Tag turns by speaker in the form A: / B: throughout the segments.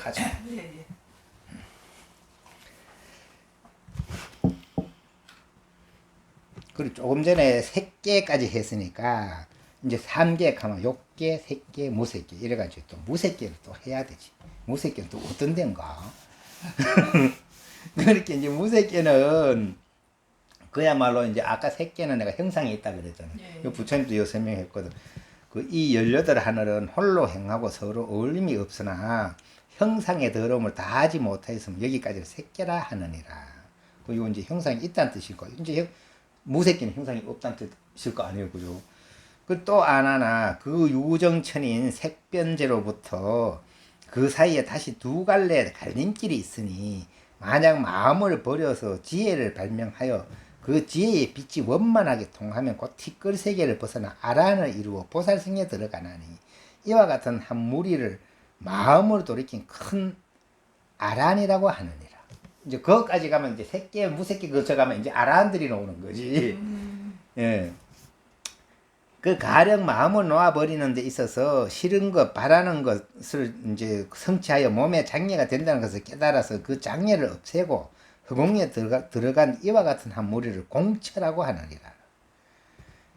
A: 하죠.
B: 예, 예.
A: 그리고 조금 전에 색계까지 했으니까 이제 3계 하면 욕계, 색계, 무색계 이래가지고 또 무색계를 또 해야 되지. 무색계는 또 어떤 데인가? 그렇게 이제 무색계는 그야말로 이제 아까 색계는 내가 형상이 있다 그랬잖아요.
B: 예.
A: 그 부처님도 이거 설명했거든. 그 이 18하늘은 홀로 행하고 서로 어울림이 없으나 형상의 더러움을 다하지 못하였으면 여기까지를 색계라 하느니라. 그리고 이제 형상이 있다는 뜻일 거예요. 이제 무색계는 형상이 없다는 뜻일 거 아니에요. 그죠? 그 또 하나 그 유정천인 색변제로부터 그 사이에 다시 두 갈래 갈림길이 있으니 만약 마음을 버려서 지혜를 발명하여 그 지혜의 빛이 원만하게 통하면 곧 티끌세계를 벗어나 아란을 이루어 보살승에 들어가나니 이와 같은 한 무리를 마음으로 돌이킨 큰 아란이라고 하느니라. 이제 거기까지 가면 이제 색계 무색계 거쳐가면 이제 아란들이 나오는 거지. 예. 그 가령 마음을 놓아버리는 데 있어서 싫은 것, 바라는 것을 이제 성취하여 몸에 장애가 된다는 것을 깨달아서 그 장애를 없애고 허공에 들어간 이와 같은 한 무리를 공처라고 하느니라.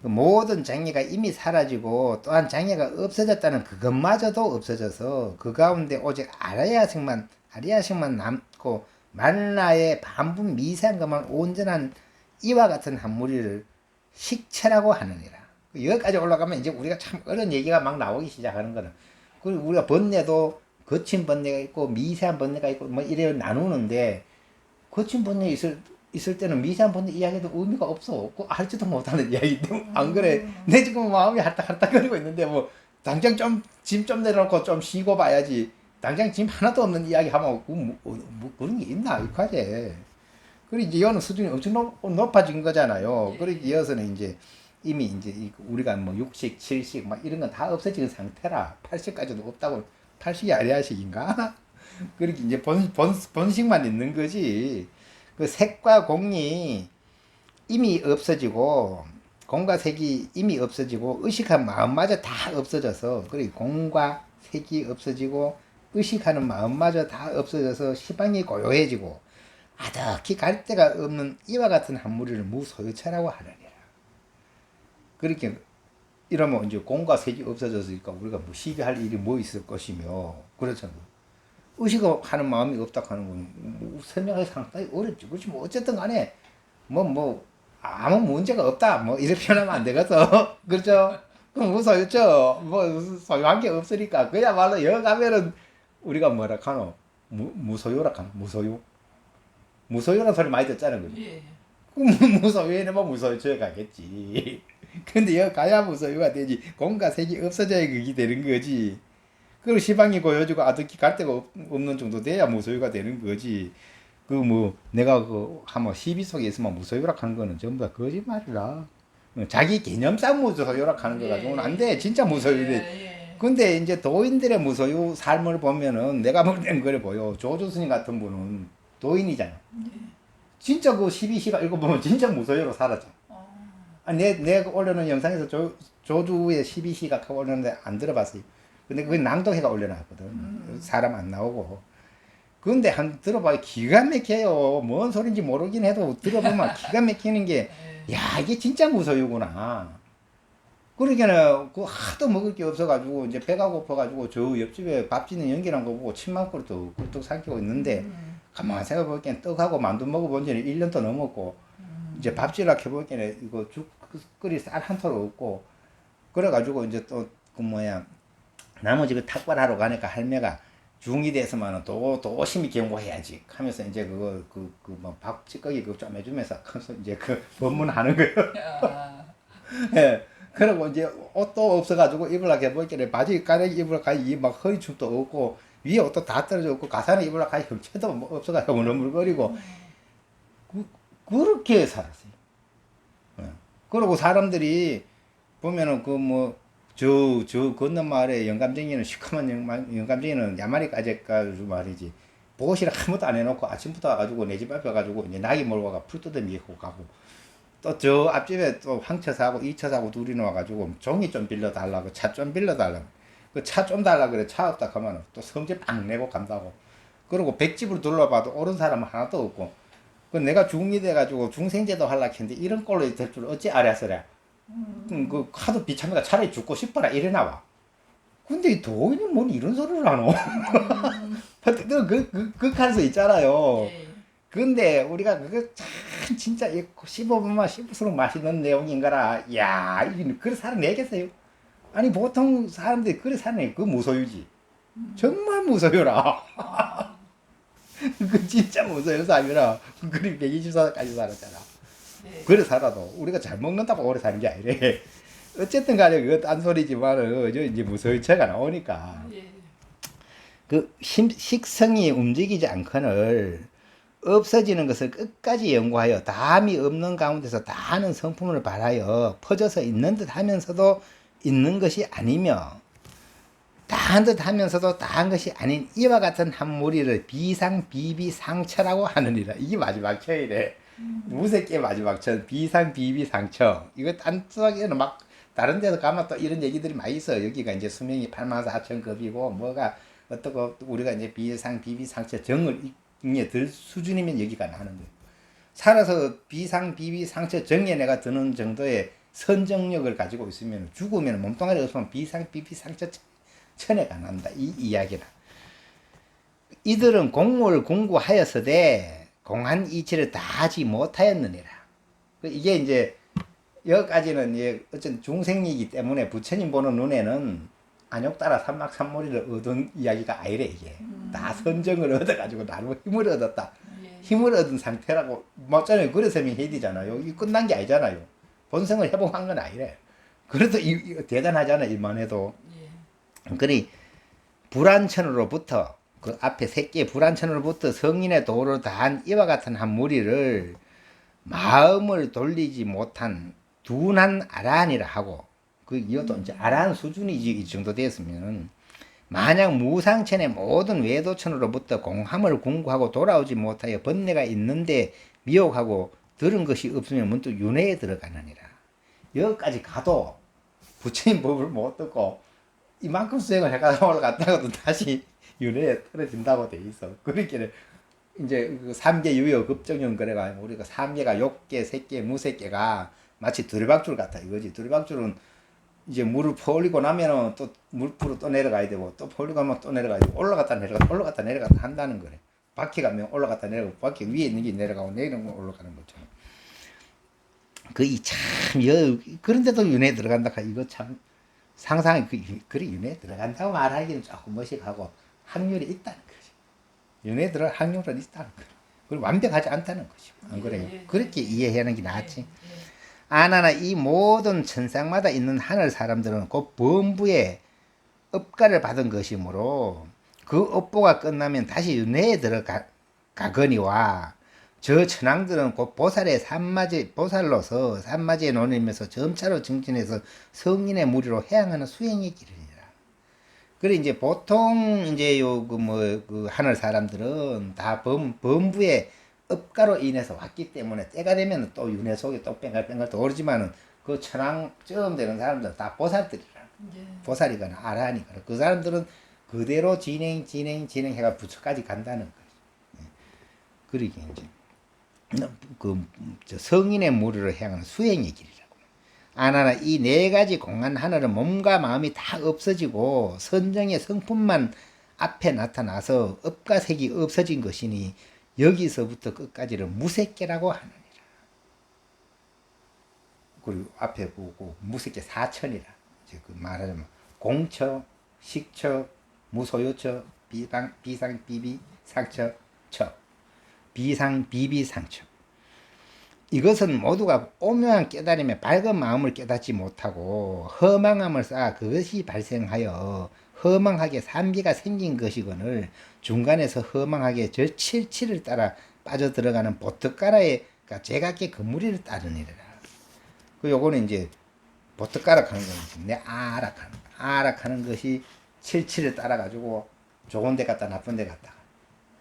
A: 모든 장애가 이미 사라지고 또한 장애가 없어졌다는 그것마저도 없어져서 그 가운데 오직 아리야식만 남고 만나의 반분 미세한 것만 온전한 이와 같은 한 무리를 식체라고 하느니라. 여기까지 올라가면 이제 우리가 참 어려운 얘기가 막 나오기 시작하는 거는. 그리고 우리가 번뇌도 거친 번뇌가 있고 미세한 번뇌가 있고 뭐 이래 나누는데 거친 번뇌 있을 때는 미세한 번뇌 이야기도 의미가 없어. 알지도 못하는 이야기인데 안 그래? 내 지금 마음이 할딱할딱거리고 있는데 뭐 당장 좀 짐 좀 내려놓고 좀 쉬고 봐야지. 당장 짐 하나도 없는 이야기 하면 뭐 그런 게 있나 이까지. 그리고 이제 이거는 수준이 엄청 높아진 거잖아요. 그리고 이어서는 이제 이미 이제 우리가 뭐 6식, 7식 막 이런 건 다 없어진 상태라 8식까지도 없다고. 8식이 아리아식인가? 그렇게 이제 본식만 있는 거지. 그 색과 공이 이미 없어지고 공과 색이 이미 없어지고 의식한 마음마저 다 없어져서 그리고 공과 색이 없어지고 의식하는 마음마저 다 없어져서 시방이 고요해지고 아득히 갈 데가 없는 이와 같은 한 무리를 무소유처라고 하느니라. 그렇게 이러면 이제 공과 색이 없어졌으니까 우리가 뭐 시비할 일이 뭐 있을 것이며 그렇잖아요. 의식하는 마음이 없다 하는 건 뭐 설명하기 상당히 어렵죠. 그렇지 뭐 어쨌든 간에 뭐 아무 문제가 없다 뭐 이렇게 표현하면 안 되거든. 그렇죠? 그럼 무소유죠. 뭐 소유한 게 없으니까 그야말로 여기 가면은 우리가 뭐라 카노 무소유라 카노 무소유라는 소리 많이 듣잖아요. 그죠?
B: 예.
A: 무소유에는 뭐 무소유처에 가겠지. 근데 여기 가야 무소유가 되지. 공과 색이 없어져야 그게 되는 거지. 그리고 시방이 고여지고 아득히 갈 데가 없는 정도 돼야 무소유가 되는 거지. 그 뭐 내가 그 한번 시비 속에 있으면 무소유라 하는 거는 전부 다 거짓말이라. 자기 개념상 무소유라 하는 거 가지고는 안 돼. 진짜 무소유돼. 근데 이제 도인들의 무소유 삶을 보면은 내가 볼 땐 그래 보여. 조조 스님 같은 분은 도인이잖아. 진짜 그 12시가 읽어보면 진짜 무소유로 살았잖아. 아니, 내가 올려놓은 영상에서 조주의 12시각 하고 올렸는데 안 들어봤어요. 근데 그게 낭독해가 올려놨거든. 사람 안 나오고. 근데 한 들어봐요. 기가 막혀요. 뭔 소린지 모르긴 해도 들어보면 기가 막히는 게, 야, 이게 진짜 무소유구나. 그러기에는 그 하도 먹을 게 없어가지고 이제 배가 고파가지고 저 옆집에 밥 짓는 연기란 거 보고 침만 꿀떡 꿀떡 삼키고 있는데 가만히 생각해보기엔 떡하고 만두 먹어본 지는 1년도 넘었고 이제 밥질라 해보기에는 이거 죽 끓이 쌀 한 톨 없고 그래가지고 이제 또 그 뭐야 나머지 그 탁발하러 가니까 할매가 중이 돼서만은 또 심히 경고해야지 하면서 이제 그거 뭐 밥 찌꺼기 그거 좀 해주면서 하면서 이제 그 법문하는 거예요. 예. 그리고 이제 옷도 없어가지고 입으려고 해보니까 바지 까레기 입으려고 가니 막 허리춤도 없고 위에 옷도 다 떨어져 있고 가사는 입으려고 가니 형체도 뭐 없어가지고 물물거리고 그렇게 살았어요. 예. 그리고 사람들이 보면은 그 뭐 저 건너 마을에 영감쟁이는 시커먼 영감쟁이는 야마리까지 가지고 말이지 보호실 아무것도 안 해놓고 아침부터 와가지고 내 집 앞에 가지고 이제 나기 몰고 가 풀 뜯어미고 가고 또 저 앞집에 또 황처 사고 이처 사고 둘이 나와가지고 종이 좀 빌려달라고 차 좀 빌려달라고 그 차 좀 달라 그래. 차 없다 하면 또 성질 팍 내고 간다고. 그리고 백집을 둘러봐도 옳은 사람은 하나도 없고. 그 내가 중이 돼가지고 중생제도 하려고 했는데 이런 꼴로 될 줄 어찌 알았으랴. 그 하도 비참해가 차라리 죽고 싶어라 이래 나와. 근데 이 도인이 뭔 이런 소리를 하노? 그 칸수 있잖아요.
B: 예.
A: 근데 우리가 그거 참 진짜 씹어보면 씹을수록 맛있는 내용인가라. 야, 이게 그래 살아내겠어요? 아니 보통 사람들이 그래 살아내. 그 무소유지. 정말 무소유라. 그 진짜 무소유 삶이라. 그리 124까지 살았잖아.
B: 네.
A: 그래 살아도 우리가 잘 먹는다고 오래 사는 게 아니래. 어쨌든 간에 그거 딴소리지만은 이제 무소유체가 나오니까
B: 예.
A: 그 식성이 움직이지 않거늘 없어지는 것을 끝까지 연구하여 다함이 없는 가운데서 다하는 성품을 발하여 퍼져서 있는 듯 하면서도 있는 것이 아니며 다한 듯 하면서도 다한 것이 아닌 이와 같은 한 무리를 비상비비상처라고 하느니라. 이게 마지막 처이래. 무색의 마지막 처 비상비비상처. 이거 단순하게는 막 다른 데서 가면 또 이런 얘기들이 많이 있어요. 여기가 이제 수명이 84,000급이고 뭐가 어떻고 우리가 이제 비상비비상처 정을 이게 들 수준이면 여기가 나는 거예요. 살아서 비상비비상처 정에 내가 드는 정도의 선정력을 가지고 있으면 죽으면 몸뚱아리 없으면 비상비비상처 천에가 난다. 이 이야기라. 이들은 공무를 공구하였으되 공한 이치를 다 하지 못하였느니라. 이게 이제 여기까지는 어쨌든 중생이기 때문에 부처님 보는 눈에는 안욕 따라 삼막삼모리를 얻은 이야기가 아니래 이게. 다 선정을 얻어가지고 나름 힘을 얻었다.
B: 예.
A: 힘을 얻은 상태라고 맞잖아요. 그래서 해야 되잖아요. 이 끝난 게 아니잖아요. 본성을 회복한 건 아니래. 그래도 대단하잖아요. 일만 해도.
B: 예.
A: 그리 불안천으로부터 그 앞에 새끼의 불안천으로부터 성인의 도를 다한 이와 같은 한 무리를 마음을 돌리지 못한 둔한 아라한이라 하고 이것도 이제 아라한 수준이지 이 정도 되었으면 만약 무상천의 모든 외도천으로부터 공함을 궁구하고 돌아오지 못하여 번뇌가 있는데 미혹하고 들은 것이 없으면 문득 윤회에 들어가느니라. 여기까지 가도 부처님 법을 못 듣고 이만큼 수행을 해가지고 올라갔다가도 다시 윤회에 떨어진다고 돼 있어. 그렇게 이제 그 삼계 유효 급정형 그래가 우리가 삼계가 욕계, 색계, 무색계가 마치 두리박줄 같아 이거지. 두리박줄은 이제 물을 퍼올리고 나면은 또 물풀로 또 내려가야 되고 또 퍼올리고 나면 또 내려가야 되고 올라갔다 내려갔다 한다는 거래. 바퀴 가면 올라갔다 내려가고 바퀴 위에 있는 게 내려가고 내리는 거 올라가는 것처럼. 그런데도 윤회에 들어간다. 이거 참 상상이 그래 윤회에 들어간다고 말하기는 조금 머식하고 확률이 있다는 거지. 윤회에 들어갈 확률은 있다는 거야. 그리고 완벽하지 않다는 거지. 안 그래요? 그렇게 이해하는 게 낫지. 아나나 이 모든 천상마다 있는 하늘 사람들은 곧 범부의 업가를 받은 것이므로 그 업보가 끝나면 다시 윤회에 들어가거니와 저 천왕들은 곧 보살로서 산마지에 논이면서 점차로 증진해서 성인의 무리로 해양하는 수행의 길이니라. 그래 이제 보통 이제 그 하늘 사람들은 다 범부의 업가로 인해서 왔기 때문에 때가 되면 또 윤회 속에 또 뺑글뺑글 돌지만은 그 천왕 처음 되는 사람들은 다 보살들이라.
B: 예.
A: 보살이거나 아라하니까 그 사람들은 그대로 진행해가 부처까지 간다는 거지. 그러게 이제 성인의 무리를 향하는 수행의 길이라고. 아나나 이 네 가지 공한 하늘은 몸과 마음이 다 없어지고 선정의 성품만 앞에 나타나서 업가색이 없어진 것이니 여기서부터 끝까지를 무색계라고 하느니라. 그리고 앞에 보고 무색계 사천이라. 이제 그 말하자면 공처, 식처, 무소유처, 비상비비 상처, 비상비비상처. 이것은 모두가 오묘한 깨달음에 밝은 마음을 깨닫지 못하고 허망함을 쌓아 그것이 발생하여 허망하게 산비가 생긴 것이거늘 중간에서 허망하게 저 칠칠을 따라 빠져들어가는 보트가라의 그러니까 제각기 그 무리를 따르니라. 그 요거는 이제 보트가락 하는 거지. 내 아락하는 것이 칠칠을 따라가지고 좋은 데 갔다 나쁜 데 갔다가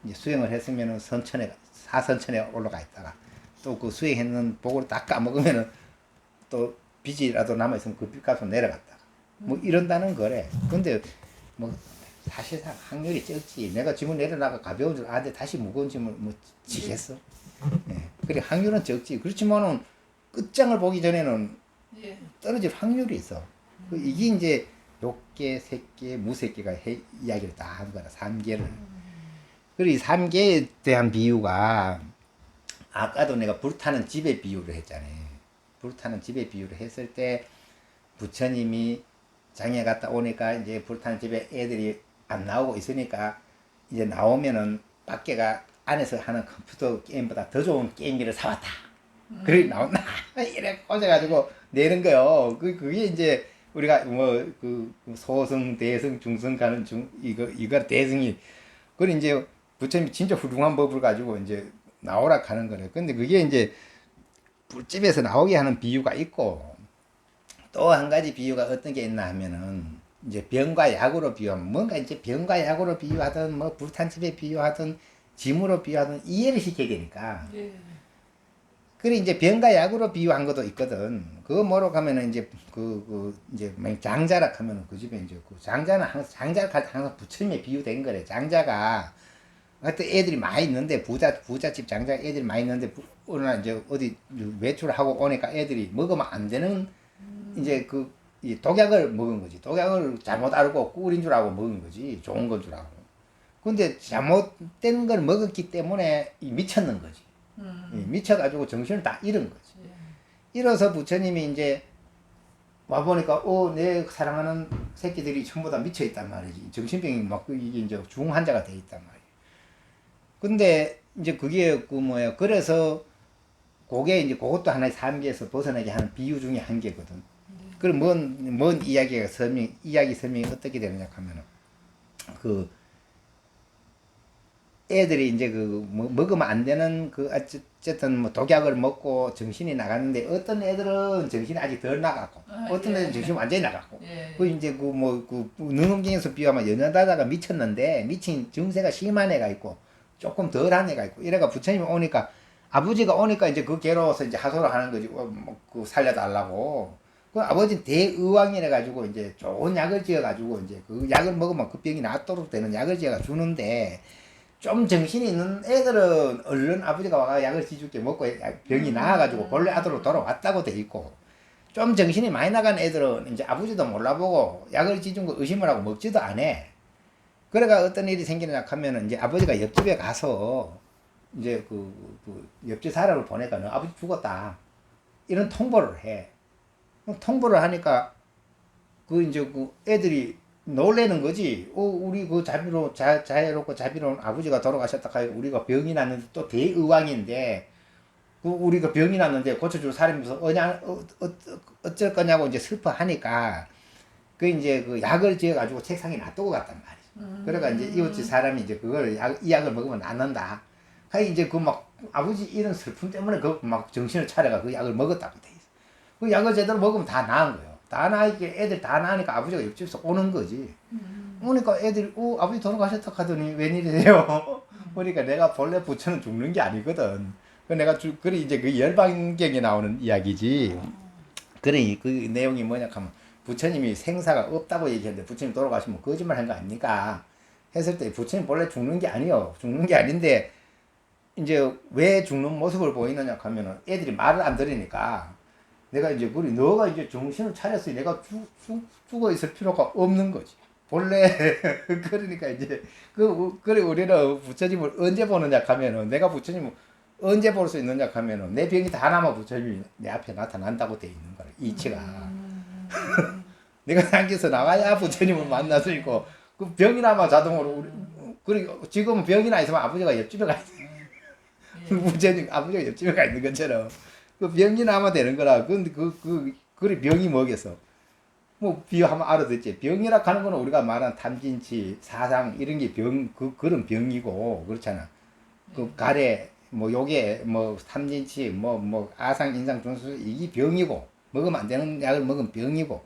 A: 이제 수행을 했으면은 사선천에 올라가 있다가 또 그 수행했는 복을 다 까먹으면은 또 빚이라도 남아있으면 그 빚 값으로 내려갔다가 뭐 이런다는 거래. 근데 뭐 사실상 확률이 적지. 내가 짐을 내려놔가 가벼운 줄 아는데 다시 무거운 짐을 뭐 지겠어? 예. 그래 확률은 적지. 그렇지만은 끝장을 보기 전에는
B: 예.
A: 떨어질 확률이 있어. 이게 이제 욕계, 색계, 무색계가 이야기를 다 한 거라. 삼계를. 그리고 이 삼계에 대한 비유가 아까도 내가 불타는 집의 비유를 했잖아요. 불타는 집의 비유를 했을 때 부처님이 장에 갔다 오니까 이제 불타는 집에 애들이 안 나오고 있으니까 이제 나오면은 밖에가 안에서 하는 컴퓨터 게임보다 더 좋은 게임기를 사왔다. 그래 나온다. 이래 꽂아가지고 내는 거요. 그게 이제 우리가 뭐 그 소승, 대승, 중승 가는 이거 대승이 그래 이제 부처님이 진짜 훌륭한 법을 가지고 이제 나오라 하는 거래. 근데 그게 이제 불집에서 나오게 하는 비유가 있고 또 한 가지 비유가 어떤 게 있나 하면은 이제 병과 약으로 비유하면 뭔가 이제 병과 약으로 비유하든 뭐 불탄 집에 비유하든 짐으로 비유하든 이해를 시켜야 되니까.
B: 예.
A: 그래 이제 병과 약으로 비유한 것도 있거든. 그거 뭐로 가면은 이제 이제 만약 장자라 하면은 그 집에 이제 그 장자는 항상 장자를 갈 때 항상 부처님에 비유된 거래. 장자가 하여튼 애들이 많이 있는데 부잣집 장자 애들이 많이 있는데 어느 날 이제 어디 외출하고 오니까 애들이 먹으면 안 되는 이제 이 독약을 먹은 거지. 독약을 잘못 알고 꿀인 줄 알고 먹은 거지. 좋은 건 줄 알고. 근데 잘못된 걸 먹었기 때문에 미쳤는 거지. 미쳐가지고 정신을 다 잃은 거지.
B: 예.
A: 잃어서 부처님이 이제 와보니까, 내 사랑하는 새끼들이 전부 다 미쳐있단 말이지. 정신병이 막, 이게 이제 중환자가 돼 있단 말이야. 근데 이제 그게 그래서 그게 이제 그것도 하나의 삼계에서 벗어나게 하는 비유 중에 한 개거든. 그럼 뭔 이야기 설명이 어떻게 되느냐 하면은, 애들이 이제 먹으면 안 되는 어쨌든 뭐 독약을 먹고 정신이 나갔는데 어떤 애들은 정신이 아직 덜 나갔고 어떤 애들은 정신이 완전히 나갔고 이제 능엄경에서 비하면 연하다다가 미쳤는데 미친 증세가 심한 애가 있고 조금 덜한 애가 있고 이래가 부처님이 오니까 아버지가 오니까 이제 괴로워서 이제 하소를 하는 거지. 살려달라고. 그 아버지는 대의왕이래 가지고 이제 좋은 약을 지어 가지고 이제 그 약을 먹으면 그 병이 낫도록 되는 약을 지어 주는데 좀 정신이 있는 애들은 얼른 아버지가 와가 약을 지줄게 먹고 병이 나아가지고 본래 아들로 돌아왔다고 돼 있고 좀 정신이 많이 나간 애들은 이제 아버지도 몰라보고 약을 지준 거 의심을 하고 먹지도 않아. 그래가 어떤 일이 생기느냐 하면은 이제 아버지가 옆집에 가서 이제 옆집 사람을 보내가 너 아버지 죽었다 이런 통보를 해. 통보를 하니까 이제 애들이 놀래는 거지. 우리 자유롭고 자비로운 아버지가 돌아가셨다 하여 우리가 병이 났는데 또 대의왕인데 우리가 병이 났는데 고쳐줄 사람이 없어서 어쩔 거냐고 이제 슬퍼하니까 이제 약을 지어 가지고 책상에 놔두고 갔단 말이지. 그러니까 이제 이웃집 사람이 이제 이 약을 먹으면 낫는다. 이제 아버지 이런 슬픔 때문에 막 정신을 차려가 그 약을 먹었다고 돼 있어. 그 약을 제대로 먹으면 다 나은 거예요. 다 나니까 애들 다 나니까 아버지가 옆집에서 오는 거지. 오니까 애들이 아버지 돌아가셨다 하더니 웬일이세요? 그러니까 내가 본래 부처는 죽는 게 아니거든. 그래 이제 열반경에 나오는 이야기지. 그래 그 내용이 뭐냐 하면 부처님이 생사가 없다고 얘기했는데 부처님 돌아가시면 거짓말 한 거 아닙니까? 했을 때 부처님 본래 죽는 게 아니요. 죽는 게 아닌데 이제 왜 죽는 모습을 보이느냐 하면은 애들이 말을 안 들으니까 내가 이제 너가 이제 정신을 차렸으니 내가 죽어 있을 필요가 없는 거지. 본래 그러니까 이제 그래 우리는 부처님을 언제 보느냐 하면은 내가 부처님을 언제 볼 수 있느냐 하면은 내 병이 다 나면 부처님이 내 앞에 나타난다고 돼 있는 거야. 이치가 내가 당겨서 나가야 부처님을 만날 수 있고 그 병이 나면 자동으로 그리고 지금은 병이 나 있으면 아버지가 옆집에 가 있는 부처님 아버지가 옆집에 가 있는 것처럼 그 병이 나면 되는 거라. 근데 그래 병이 뭐겠어? 뭐 비유하면 알아듣지. 병이라 하는 거는 우리가 말한 탐진치, 사상 이런 게 그런 병이고 그렇잖아. 가래 뭐 요게 뭐 탐진치 뭐 아상 인상 중수 이게 병이고 먹으면 안 되는 약을 먹으면 병이고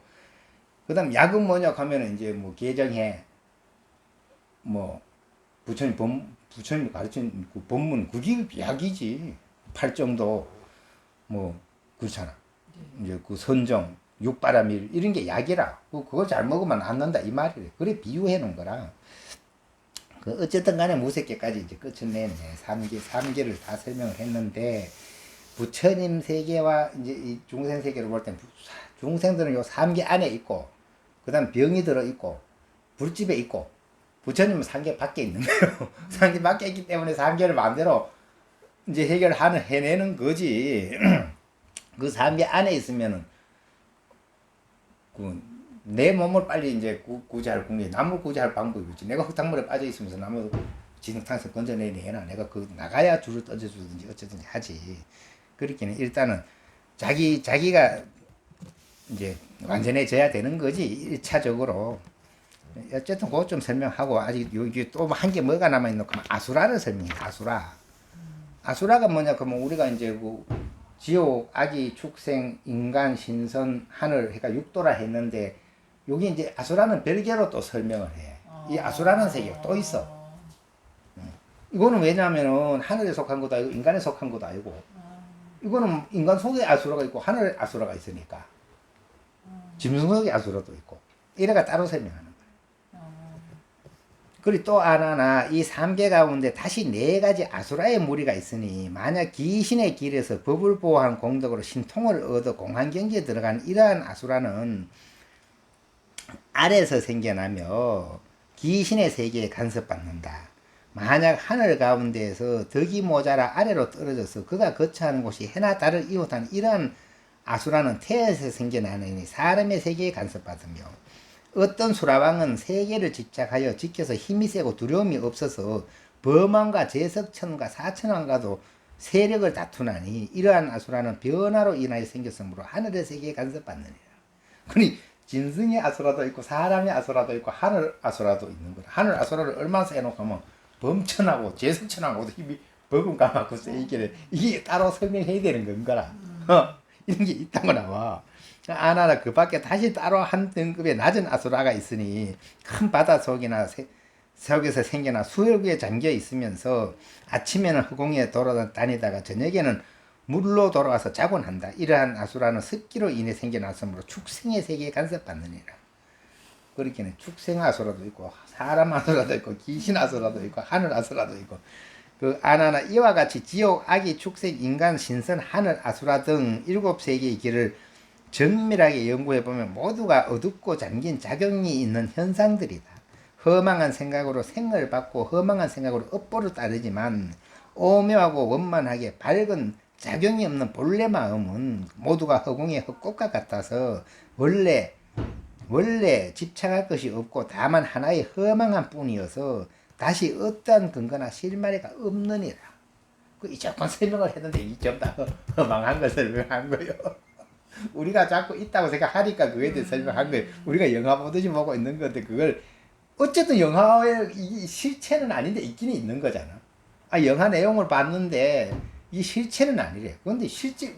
A: 그다음 약은 뭐냐 하면은 이제 뭐 개정해 뭐 부처님 가르친 그 법문 그게 약이지. 팔정도 뭐 그렇잖아. 이제 선정 육바라밀 이런 게 약이라. 그걸 잘 먹으면 안 난다 이 말이래. 그래 비유해 놓은 거라. 어쨌든 간에 무색계까지 이제 끝을 냈네. 3계, 다 설명을 했는데, 부처님 세계와 이제 이 중생 세계를 볼 땐, 중생들은 요 3계 안에 있고, 그 다음 병이 들어있고, 불집에 있고, 부처님은 3계 밖에 있는 거예요. 3계 밖에 있기 때문에 3계를 마음대로 이제 해내는 거지. 그 3계 안에 있으면은, 내 몸을 빨리 이제 구제할 궁리, 남을 구제할 방법이 있지. 내가 흙탕물에 빠져 있으면서 남을 진흙탕에서 건져내나 내가 나가야 줄을 던져주든지 어쩌든지 하지. 그렇기는 일단은 자기가 이제 완전해져야 되는 거지. 1차적으로. 어쨌든 그것 좀 설명하고, 아직 여기 또 한 개 뭐가 남아있노? 그럼 아수라를 설명해. 아수라가 뭐냐? 그러면 우리가 이제 지옥, 아기, 축생, 인간, 신선, 하늘, 해가 육도라 했는데, 여기 이제 아수라는 별개로 또 설명을 해. 이 아수라는 세계가 또 있어. 이거는 왜냐하면은 하늘에 속한 것도 아니고 인간에 속한 것도 아니고, 이거는 인간 속에 아수라가 있고 하늘에 아수라가 있으니까, 짐승 속에 아수라도 있고, 이래가 따로 설명하는 거야. 그리고 또 하나, 이 3계 가운데 다시 4가지 아수라의 무리가 있으니, 만약 귀신의 길에서 법을 보호한 공덕으로 신통을 얻어 공한경지에 들어간 이러한 아수라는 아래에서 생겨나며 귀신의 세계에 간섭받는다. 만약 하늘 가운데에서 덕이 모자라 아래로 떨어져서 그가 거처하는 곳이 해나 달을 이웃하는 이러한 아수라는 태에서 생겨나는 사람의 세계에 간섭받으며, 어떤 수라왕은 세계를 집착하여 지켜서 힘이 세고 두려움이 없어서 범왕과 제석천과 사천왕과도 세력을 다투나니, 이러한 아수라는 변화로 인하여 생겼으므로 하늘의 세계에 간섭받느니라. 그러니 짐승의 아수라도 있고 사람의 아수라도 있고 하늘 아수라도 있는 거라. 하늘 아수라를 얼마나 세놓고 하면 범천하고 제석천하고도 힘이 버금가고 세이게, 이게 따로 설명해야 되는 건가라. 이런 게 있다고 나와. 아나나 그 밖에 다시 따로 한 등급의 낮은 아수라가 있으니, 큰 바다 속이나 속에서 생겨나 수혈구에 잠겨 있으면서 아침에는 허공에 돌아다니다가 저녁에는 물로 돌아와서 자곤 한다. 이러한 아수라는 습기로 인해 생겨났으므로 축생의 세계에 간섭받느니라. 그렇게는 축생 아수라도 있고 사람 아수라도 있고 귀신 아수라도 있고 하늘 아수라도 있고, 그 아나나 이와 같이 지옥, 아기, 축생, 인간, 신선, 하늘, 아수라 등 7세계의 길을 정밀하게 연구해보면 모두가 어둡고 잠긴 작용이 있는 현상들이다. 허망한 생각으로 생을 받고 허망한 생각으로 업보를 따르지만, 오묘하고 원만하게 밝은 작용이 없는 본래 마음은 모두가 허공의 헛꽃과 같아서 원래 집착할 것이 없고 다만 하나의 허망한 뿐이어서 다시 어떠한 근거나 실마리가 없느니라. 이 조금 설명을 했는데 이 좀 다 허망한 걸 설명한 거예요. 우리가 자꾸 있다고 생각하니까 그거에 대해 설명한 거예요. 우리가 영화 보듯이 보고 있는 건데, 그걸 어쨌든 영화의 실체는 아닌데 있기는 있는 거잖아. 영화 내용을 봤는데 이 실체는 아니래. 그런데 실제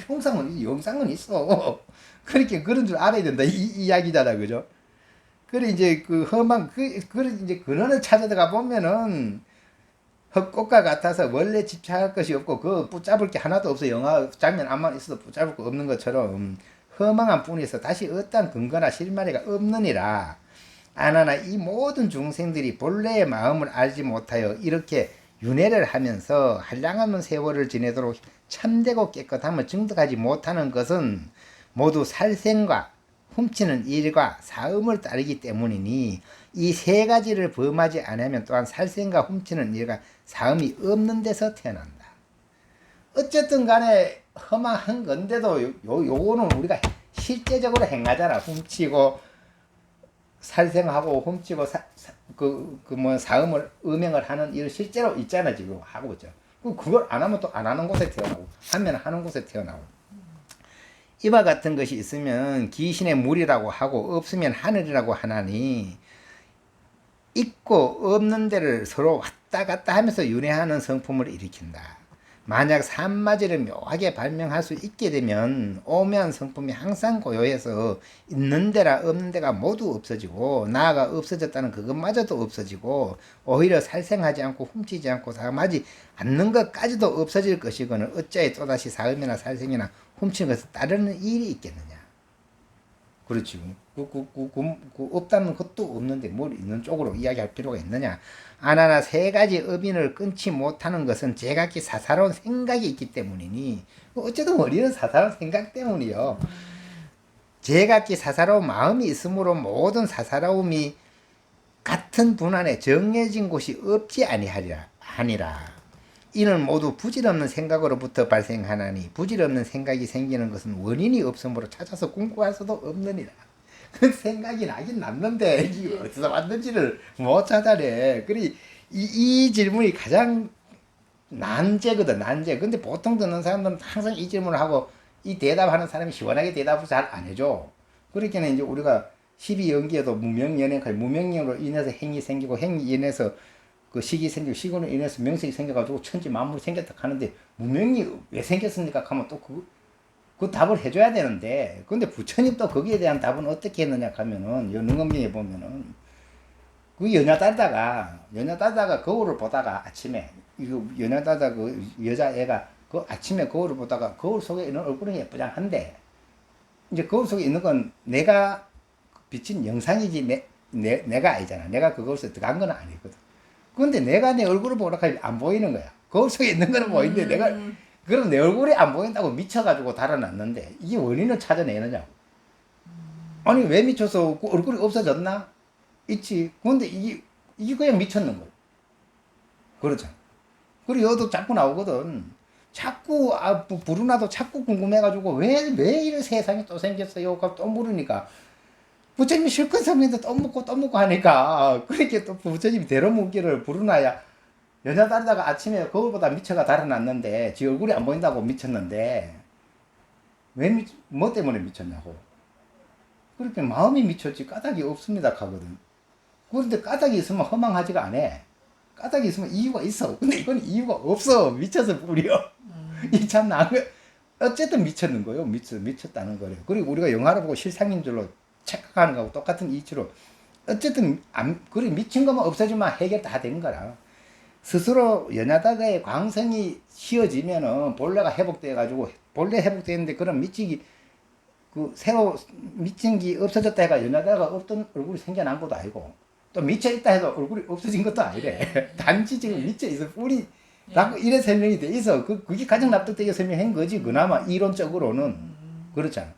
A: 영상은 있어. 그렇게 그런 줄 알아야 된다. 이 이야기잖아, 그죠? 그래 이제 그래 이제 근원을 찾아가 보면은 헛꽃과 같아서 원래 집착할 것이 없고 그 붙잡을 게 하나도 없어. 영화 장면 안만 있어도 붙잡을 거 없는 것처럼 허망한 뿐이서 다시 어떠한 근거나 실마리가 없느니라. 아나나 이 모든 중생들이 본래의 마음을 알지 못하여 이렇게 윤회를 하면서 한량없는 세월을 지내도록 참되고 깨끗함을 증득하지 못하는 것은 모두 살생과 훔치는 일과 사음을 따르기 때문이니, 이 3가지를 범하지 않으면 또한 살생과 훔치는 일과 사음이 없는 데서 태어난다. 어쨌든 간에 험한 건데도 요거는 우리가 실제적으로 행하잖아. 훔치고 살생하고 훔치고 사음을 음행을 하는 일 실제로 있잖아. 지금 하고 있죠. 그걸 안 하면 또 안 하는 곳에 태어나고, 하면 하는 곳에 태어나고. 이와 같은 것이 있으면 귀신의 무리라고 하고 없으면 하늘이라고 하나니, 있고 없는 데를 서로 왔다 갔다 하면서 윤회하는 성품을 일으킨다. 만약 산마지를 묘하게 발명할 수 있게 되면 오묘한 성품이 항상 고요해서 있는 데라 없는 데가 모두 없어지고, 나아가 없어졌다는 그것마저도 없어지고, 오히려 살생하지 않고 훔치지 않고 사음하지 않는 것까지도 없어질 것이거늘 어찌하여 또다시 사음이나 살생이나 훔치는 것을 따르는 일이 있겠느냐. 그렇지. 없다는 것도 없는데 뭘 있는 쪽으로 이야기할 필요가 있느냐. 아나나 세 가지 업인을 끊지 못하는 것은 제각기 사사로운 생각이 있기 때문이니, 어쨌든 원인은 사사로운 생각 때문이요. 제각기 사사로운 마음이 있으므로 모든 사사로움이 같은 분안에 정해진 곳이 없지 아니하니라. 이는 모두 부질없는 생각으로부터 발생하나니 부질없는 생각이 생기는 것은 원인이 없으므로 찾아서 궁구할 수도 없느니라. 그 생각이 나긴 났는데 이게 어디서 왔는지를 못 찾아내. 그리 이 질문이 가장 난제거든, 난제. 근데 보통 듣는 사람들은 항상 이 질문을 하고 이 대답하는 사람이 시원하게 대답을 잘 안 해줘. 그렇게는 이제 우리가 12연기에도 무명연행까지 무명령으로 인해서 행이 생기고 행이 인해서 그 식이 생기고 식으로 인해서 명색이 생겨가지고 천지 만물이 생겼다 하는데 무명이 왜 생겼습니까? 하면 또 그 답을 해줘야 되는데, 근데 부처님 또 거기에 대한 답은 어떻게 했느냐 하면은 능엄경에 보면은 그 연야 따다가 거울을 보다가 아침에 이거 연야 따다 그 여자애가 그 아침에 거울을 보다가 거울 속에 있는 얼굴은 예쁘장한데 이제 거울 속에 있는 건 내가 비친 영상이지 내가 아니잖아. 내가 그 거울 속에 들어간 건 아니거든. 근데 내가 내 얼굴을 보라 하면 안 보이는 거야. 거울 속에 있는 거는 보이는데 내가 그럼 내 얼굴이 안 보인다고 미쳐가지고 달아났는데 이게 원인을 찾아내느냐고. 아니 왜 미쳐서 그 얼굴이 없어졌나? 있지. 근데 이게 그냥 미쳤는 거야. 그렇죠. 그리고 여도 자꾸 나오거든. 자꾸 부르나도 자꾸 궁금해가지고 왜 이런 세상이 또 생겼어요? 또 물으니까 부처님이 실컷 설명인데 또 묻고 하니까 그렇게 또 부처님이 대로묻기를 부르나야. 연야 따르다가 아침에 거울보다 미쳐가 달아났는데 지 얼굴이 안 보인다고 미쳤는데 뭐 때문에 미쳤냐고. 그렇게 마음이 미쳤지 까닭이 없습니다 하거든. 그런데 까닭이 있으면 허망하지가 않아. 까닭이 있으면 이유가 있어. 근데 이건 이유가 없어. 미쳐서 뿌려. 이 참 나은 거. 어쨌든 미쳤는 거예요. 미쳤다는 거래요. 그리고 우리가 영화를 보고 실상인 줄로 착각하는 거하고 똑같은 이치로 어쨌든 그래 미친 것만 없어지면 해결 다 되는 거라. 스스로 연야다가의 광성이 쉬어지면은 본래가 회복돼 가지고 본래 회복되는데 그런 미치기 그 새로 미친 게 없어졌다 해가 연야다가 없던 얼굴이 생겨난 것도 아니고 또 미쳐 있다 해도 얼굴이 없어진 것도 아니래. 단지 지금 미쳐 있어 뿌리 라고 이래 설명이 돼 있어. 그게 가장 납득되게 설명한 거지. 그나마 이론적으로는 그렇잖아.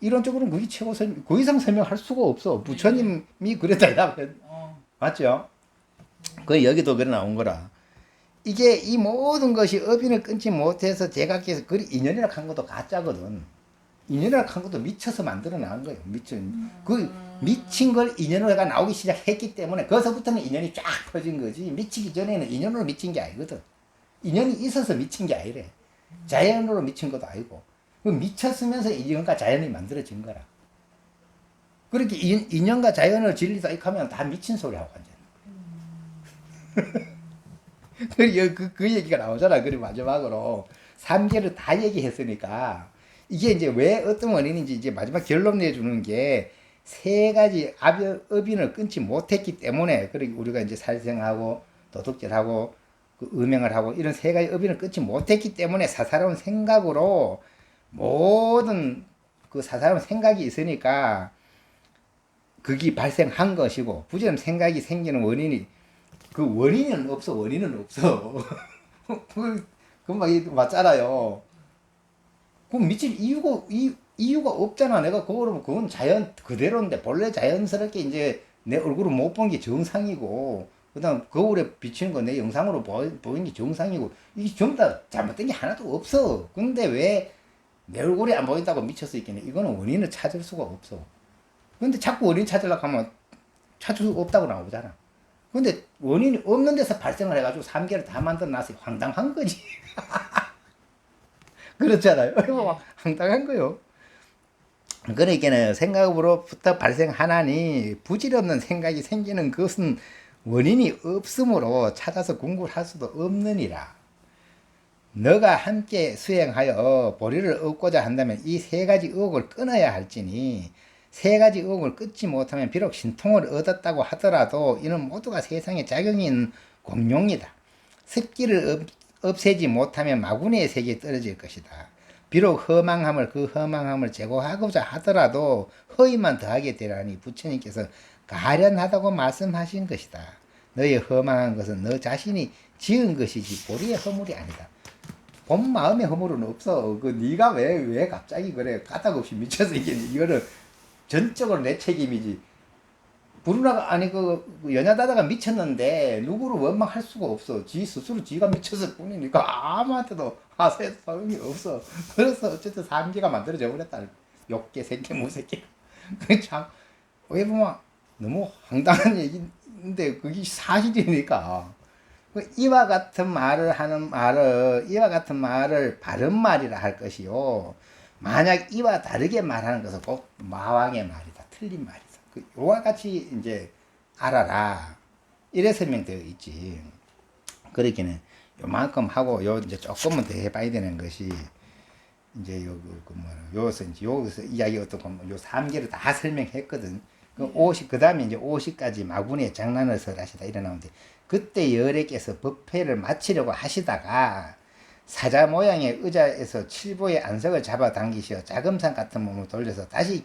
A: 이론적으로는 그게 최고 설명, 그 이상 설명할 수가 없어. 부처님이 그랬다 이다면 맞죠? 그 여기도 그래 나온 거라. 이게 이 모든 것이 업인을 끊지 못해서 제각기에서 그리 인연이라 한 것도 가짜거든. 인연이라 한 것도 미쳐서 만들어 나온 거예요. 그 미친 걸 인연으로가 나오기 시작했기 때문에 거기서부터는 인연이 쫙 퍼진 거지. 미치기 전에는 인연으로 미친 게 아니거든. 인연이 있어서 미친 게 아니래. 자연으로 미친 것도 아니고. 그 미쳤으면서 인연과 자연이 만들어진 거라. 그렇게 인연과 자연을 진리다 이렇게 하면 다 미친 소리하고 완전. 그 얘기가 나오잖아. 그리고 마지막으로 3개를 다 얘기했으니까 이게 이제 왜 어떤 원인인지 이제 마지막 결론 내주는 게 세 가지 업인을 끊지 못했기 때문에 그리고 우리가 이제 살생하고 도덕질하고 그 음행을 하고 이런 세 가지 업인을 끊지 못했기 때문에 사사로운 생각으로 모든 그 사사로운 생각이 있으니까 그게 발생한 것이고 부지런 생각이 생기는 원인이 그 원인은 없어. 그막 맞잖아요. 그럼 미칠 이유가 없잖아. 내가 그건 자연 그대로인데 본래 자연스럽게 이제 내 얼굴을 못 본 게 정상이고 그다음 거울에 비치는 거 내 영상으로 보이는 게 정상이고 이게 전부 다 잘못된 게 하나도 없어. 근데 왜 내 얼굴이 안 보인다고 미쳐서 있겠네. 이거는 원인을 찾을 수가 없어. 근데 자꾸 원인 찾으려고 하면 찾을 수 없다고 나오잖아. 근데 원인이 없는 데서 발생을 해가지고 3개를 다 만들어 놨으니 황당한 거지. 그렇잖아요. 황당한 거요. 그러니까 생각으로부터 발생하나니 부질없는 생각이 생기는 것은 원인이 없으므로 찾아서 궁구를 할 수도 없느니라. 너가 함께 수행하여 보리를 얻고자 한다면 이 세 가지 의혹을 끊어야 할지니 세 가지 의혹을 끊지 못하면 비록 신통을 얻었다고 하더라도 이는 모두가 세상에 작용이 있는 공룡이다. 습기를 없애지 못하면 마구니의 세계에 떨어질 것이다. 비록 허망함을 그 허망함을 제거하고자 하더라도 허위만 더하게 되라니 부처님께서 가련하다고 말씀하신 것이다. 너의 허망한 것은 너 자신이 지은 것이지 보리의 허물이 아니다. 본 마음의 허물은 없어. 그 네가 왜 갑자기 그래 까닭없이 미쳐서 이거는 전적으로 내 책임이지. 부르나가 아니 그 연야다다가 미쳤는데 누구를 원망할 수가 없어. 지 스스로 지가 미쳤을 뿐이니까 아무한테도 하소연 소용이 없어. 그래서 어쨌든 삼계가 만들어져 버렸다. 욕계 새끼 무새끼. 그참왜 보면 너무 황당한 얘기인데 그게 사실이니까. 이와 같은 말을 바른 말이라 할 것이요. 만약 이와 다르게 말하는 것은 꼭 마왕의 말이다. 틀린 말이다. 요와 같이 이제 알아라. 이래 설명되어 있지. 그러기는 요만큼 하고 요 이제 조금은 더 해봐야 되는 것이 이제 여기서 이야기 어떤 요 3개를 다 설명했거든. 그 다음에 이제 50까지 마군의 장난을 설하시다 일어나는데 그때 여래께서 법회를 마치려고 하시다가 사자 모양의 의자에서 칠보의 안석을 잡아 당기시어 자금상 같은 몸을 돌려서 다시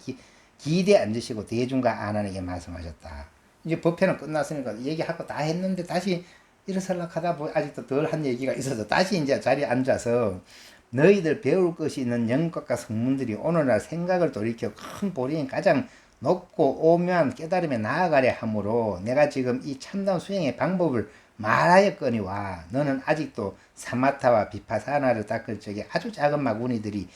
A: 기대에 앉으시고 대중과 안하에게 말씀하셨다. 이제 법회는 끝났으니까 얘기하고 다 했는데 다시 일어설라 하다 보니 아직도 덜 한 얘기가 있어서 다시 이제 자리에 앉아서 너희들 배울 것이 있는 영각과 성문들이 오늘날 생각을 돌이켜 큰 보리인 가장 높고 오묘한 깨달음에 나아가려 하므로 내가 지금 이 참담 수행의 방법을 말하였거니와 너는 아직도 사마타와 비파사나를 닦을 적에 아주 작은 마구니들이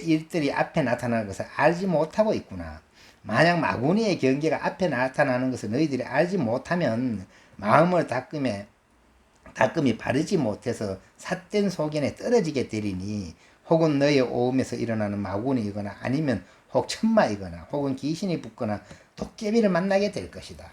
A: 일들이 앞에 나타나는 것을 알지 못하고 있구나. 만약 마구니의 경계가 앞에 나타나는 것을 너희들이 알지 못하면 마음을 닦음이 바르지 못해서 삿된 소견에 떨어지게 되리니 혹은 너의 오음에서 일어나는 마구니이거나 아니면 혹 천마이거나 혹은 귀신이 붙거나 도깨비를 만나게 될 것이다.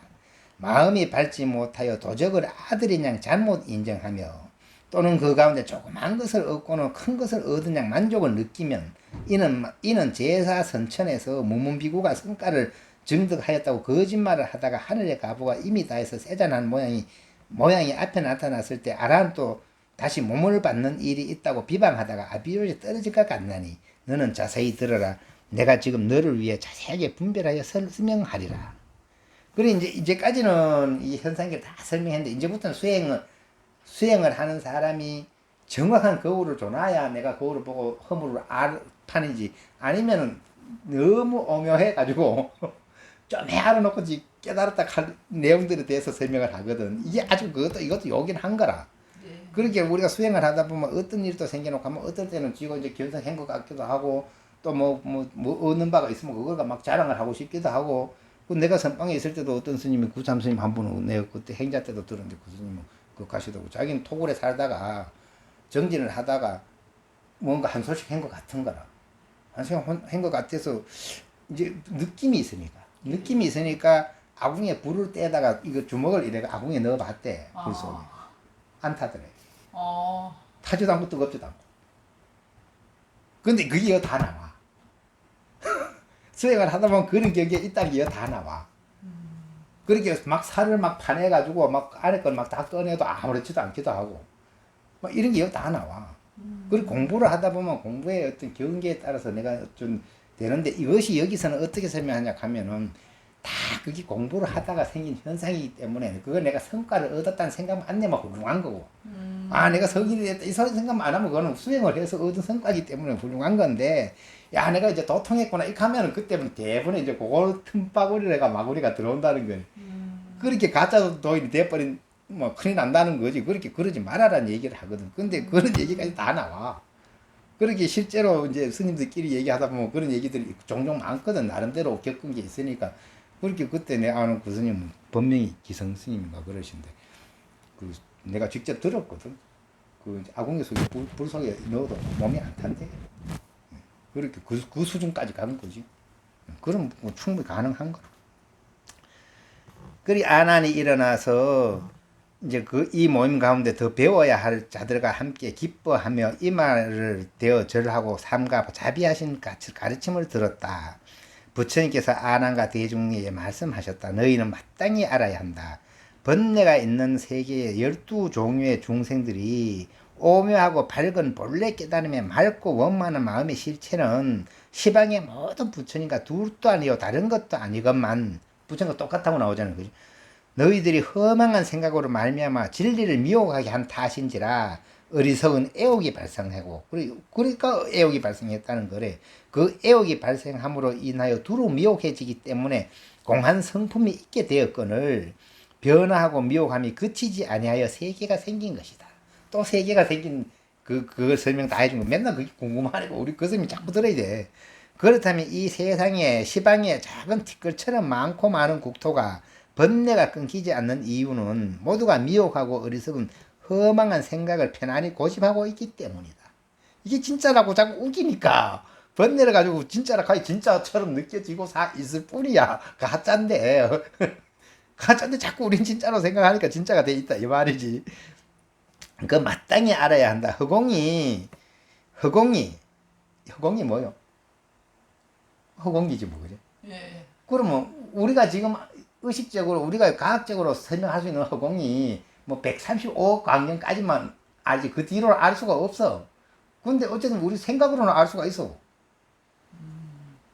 A: 마음이 밝지 못하여 도적을 아들인 양 잘못 인정하며 또는 그 가운데 조그만 것을 얻고는 큰 것을 얻은 양 만족을 느끼면 이는 제사 선천에서 무문비구가 성과를 증득하였다고 거짓말을 하다가 하늘의 가부가 이미 다해서 세잔한 모양이 앞에 나타났을 때 아란 또 다시 몸을 받는 일이 있다고 비방하다가 아비로에 떨어질 것 같나니 너는 자세히 들어라. 내가 지금 너를 위해 자세하게 분별하여 설명하리라. 그래 이제까지는 이 현상계를 다 설명했는데 이제부터는 수행을 하는 사람이 정확한 거울을 줘놔야 내가 거울을 보고 허물을 알 판이지 아니면은 너무 오묘해가지고 좀 알아놓고 깨달았다 할 내용들에 대해서 설명을 하거든. 이게 아주 이것도 요긴 한 거라. 네. 그렇게 우리가 수행을 하다 보면 어떤 일도 생겨놓고 하면 어떨 때는 쥐고 이제 견성한 것 같기도 하고 또 뭐 얻는 바가 있으면 그거가 막 자랑을 하고 싶기도 하고 내가 선방에 있을 때도 어떤 스님이 구참 스님 한 분은 내가 그때 행자 때도 들었는데 그 스님은 그 가시더라고. 자기는 토굴에 살다가 정진을 하다가 뭔가 한 소식 한 것 같은 거라. 한 소식 한 것 같아서 이제 느낌이 있으니까 아궁이에 불을 떼다가 이거 주먹을 이래가 아궁이에 넣어봤대. 불 속에. 안 타더래. 타지도 않고 뜨겁지도 않고. 근데 그게 다 나와. 수행을 하다 보면 그런 경계에 있다는 게 다 나와. 그렇게 막 살을 막 파내가지고 막 안에 걸 막 다 꺼내도 아무렇지도 않기도 하고 막 이런 게 다 나와. 그리고 공부를 하다 보면 공부의 어떤 경계에 따라서 내가 좀 되는데 이것이 여기서는 어떻게 설명하냐 하면은 다 그게 공부를 하다가 생긴 현상이기 때문에 그걸 내가 성과를 얻었다는 생각만 안 내면 훌륭한 거고 내가 성인이 됐다 이 생각만 안 하면 그거는 수행을 해서 얻은 성과이기 때문에 훌륭한 건데 야 내가 이제 도통했구나 이렇게 하면은 그때는 대부분 이제 그걸 틈바구리가 마구리가 들어온다는 거예요. 그렇게 가짜 도인이 돼버린 뭐 큰일 난다는 거지. 그렇게 그러지 말아라는 얘기를 하거든. 근데 그런 얘기까지 다 나와. 그렇게 실제로 이제 스님들끼리 얘기하다 보면 그런 얘기들이 종종 많거든. 나름대로 겪은 게 있으니까. 그렇게 그때 내가 아는 그 스님은 법명이 기성 스님인가 그러신데 내가 직접 들었거든. 그 아궁이 속에 불 속에 넣어도 몸이 안 탄대. 그렇게 그 수준까지 가는 거지. 그럼 뭐 충분히 가능한 거라. 그리 아난이 일어나서 이제 이 모임 가운데 더 배워야 할 자들과 함께 기뻐하며 이 말을 대어 절하고 삼가 자비하신 가르침을 들었다. 부처님께서 아난과 대중에게 말씀하셨다. 너희는 마땅히 알아야 한다. 번뇌가 있는 세계의 12종류의 중생들이 오묘하고 밝은 본래 깨달음에 맑고 원만한 마음의 실체는 시방의 모든 부처님과 둘도 아니요 다른 것도 아니건만 부처님과 똑같다고 나오잖아요. 그죠? 너희들이 허망한 생각으로 말미암아 진리를 미혹하게 한 탓인지라 어리석은 애욕이 발생하고 그러니까 애욕이 발생했다는 거래. 그 애욕이 발생함으로 인하여 두루 미혹해지기 때문에 공한 성품이 있게 되었거늘 변화하고 미혹함이 그치지 아니하여 세계가 생긴 것이다. 또 세계가 생긴 그거 설명 다 해준 거 맨날 그게 궁금하니까 우리 그 설명 자꾸 들어야 돼. 그렇다면 이 세상에 시방에 작은 티끌처럼 많고 많은 국토가 번뇌가 끊기지 않는 이유는 모두가 미혹하고 어리석은 허망한 생각을 편안히 고집하고 있기 때문이다. 이게 진짜라고 자꾸 우기니까 번뇌를 가지고 진짜라 가야 진짜처럼 느껴지고 있을 뿐이야. 가짜인데 가짜인데 자꾸 우린 진짜로 생각하니까 진짜가 돼 있다 이 말이지. 그 마땅히 알아야 한다. 허공이 뭐요? 허공이지 뭐 그래.
B: 예.
A: 그러면 우리가 지금 의식적으로 우리가 과학적으로 설명할 수 있는 허공이 뭐 135억 광년까지만 알지 그 뒤로는 알 수가 없어. 근데 어쨌든 우리 생각으로는 알 수가 있어.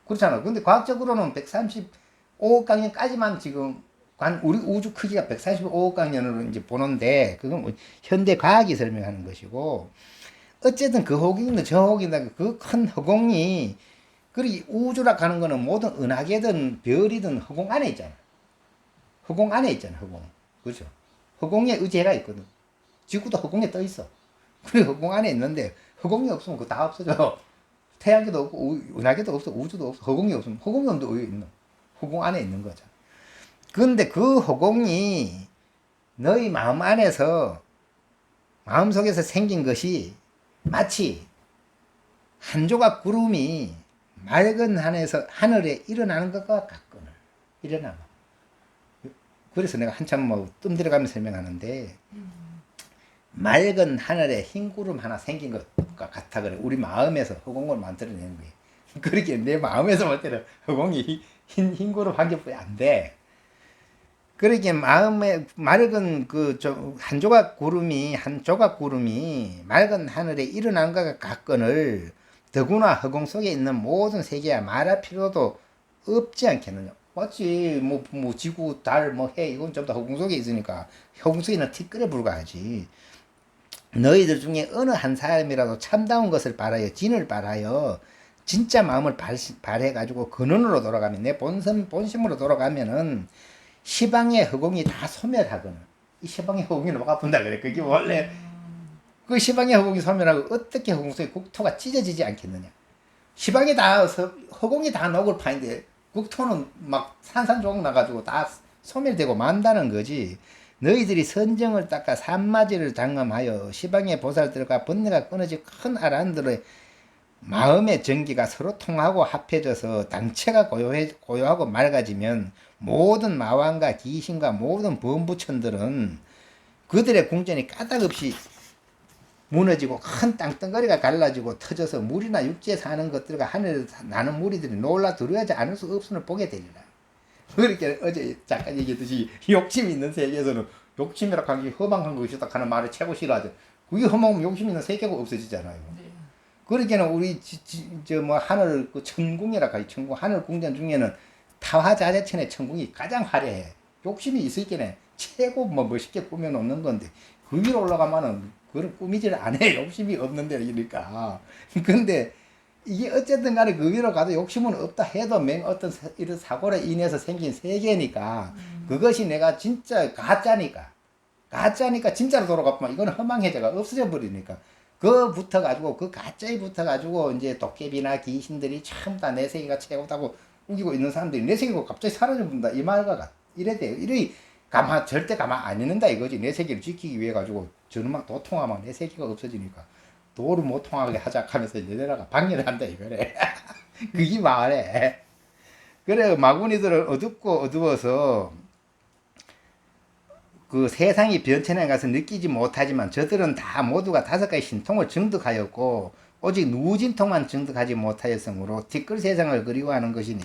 A: 그렇잖아. 근데 과학적으로는 135억 광년까지만 지금 우리 우주 크기가 145억 광년으로 이제 보는데 그건 뭐 현대 과학이 설명하는 것이고 어쨌든 그 호기나 저 호기나 그 큰 허공이 그리고 우주라 가는 거는 모든 은하계든 별이든 허공 안에 있잖아. 허공 안에 있잖아. 허공. 그렇죠? 허공에 의제가 있거든. 지구도 허공에 떠 있어. 그리고 허공 안에 있는데 허공이 없으면 그거 다 없어져. 태양계도 없고 은하계도 없어. 우주도 없어. 허공이 없으면 허공이 없는데 왜 있노? 허공 안에 있는 거죠. 그런데 그 허공이 너희 마음 안에서 마음속에서 생긴 것이 마치 한 조각 구름이 맑은 하늘에 일어나는 것과 같거늘. 일어나고. 그래서 내가 한참 뭐 뜸 들어가면서 설명하는데 맑은 하늘에 흰 구름 하나 생긴 것과 같아 그래. 우리 마음에서 허공을 만들어내는 거예요. 그렇게 내 마음에서 볼 때는 허공이 흰 구름 한 개뿐이 안 돼. 그렇게 마음에 맑은 한 조각 구름이 맑은 하늘에 일어난 것과 같거늘 더구나 허공 속에 있는 모든 세계야 말할 필요도 없지 않겠느냐. 맞지. 뭐 지구, 달, 해 이건 전부 다 허공 속에 있으니까 허공 속에 있는 티끌에 불과하지. 너희들 중에 어느 한 사람이라도 참다운 것을 바라여 진을 바라여 진짜 마음을 발해가지고 근원으로 돌아가면 내 본심으로 돌아가면은 시방의 허공이 다 소멸하거든. 이 시방의 허공이 너무 아픈다 그래. 그게 원래 그 시방의 허공이 소멸하고 어떻게 허공 속에 국토가 찢어지지 않겠느냐. 시방이 다 허공이 다 녹을 파인데 국토는 막 산산조각 나가지고 다 소멸되고 만다는 거지. 너희들이 선정을 닦아 산마지를 장엄하여 시방의 보살들과 번뇌가 끊어지 큰 아란들의 마음의 전기가 서로 통하고 합해져서 당체가 고요하고 맑아지면 모든 마왕과 귀신과 모든 범부천들은 그들의 궁전이 까닭없이 무너지고 큰 땅덩어리가 갈라지고 터져서 물이나 육지에 사는 것들과 하늘에서 나는 무리들이 놀라 두려워하지 않을 수 없음을 보게 되리라. 그렇게 어제 잠깐 얘기했듯이 욕심이 있는 세계에서는 욕심이라고 하는 게 허망한 것이다 하는 말을 최고 싫어하죠. 그게 허망하면 욕심 있는 세계가 없어지잖아요.
B: 네.
A: 그러기에는 우리 하늘 천궁이라고 하죠. 천궁 하늘 궁전 중에는 타화자재천의 천궁이 가장 화려해. 욕심이 있을 게네 최고 멋있게 꾸며 놓는 건데 그 위로 올라가면은 그걸 꾸미질 안 해. 욕심이 없는 데니까. 근데 이게 어쨌든 간에 그 위로 가도 욕심은 없다 해도 어떤 이런 사고로 인해서 생긴 세계니까 그것이 내가 진짜 가짜니까 진짜로 돌아가면 이건 허망해져가 없어져 버리니까 그 붙어가지고 그 가짜에 붙어가지고 이제 도깨비나 귀신들이 참 다 내 세계가 최고다고 우기고 있는 사람들이 내 세계가 갑자기 사라져본다 이 말과 같 이래 돼요. 이래 절대 가만 안 있는다 이거지. 내 세계를 지키기 위해 가지고 저는 막 도통하면 내 세계가 없어지니까 도를 못 통하게 하자 하면서 얘네가 방해를 한다 이거래. 그게 말해. 그래 마구니들은 어둡고 어두워서 그 세상이 변천해 가서 느끼지 못하지만 저들은 다 모두가 5가지 신통을 증득하였고 오직 누진통만 증득하지 못하였으므로 티끌 세상을 그리워하는 것이니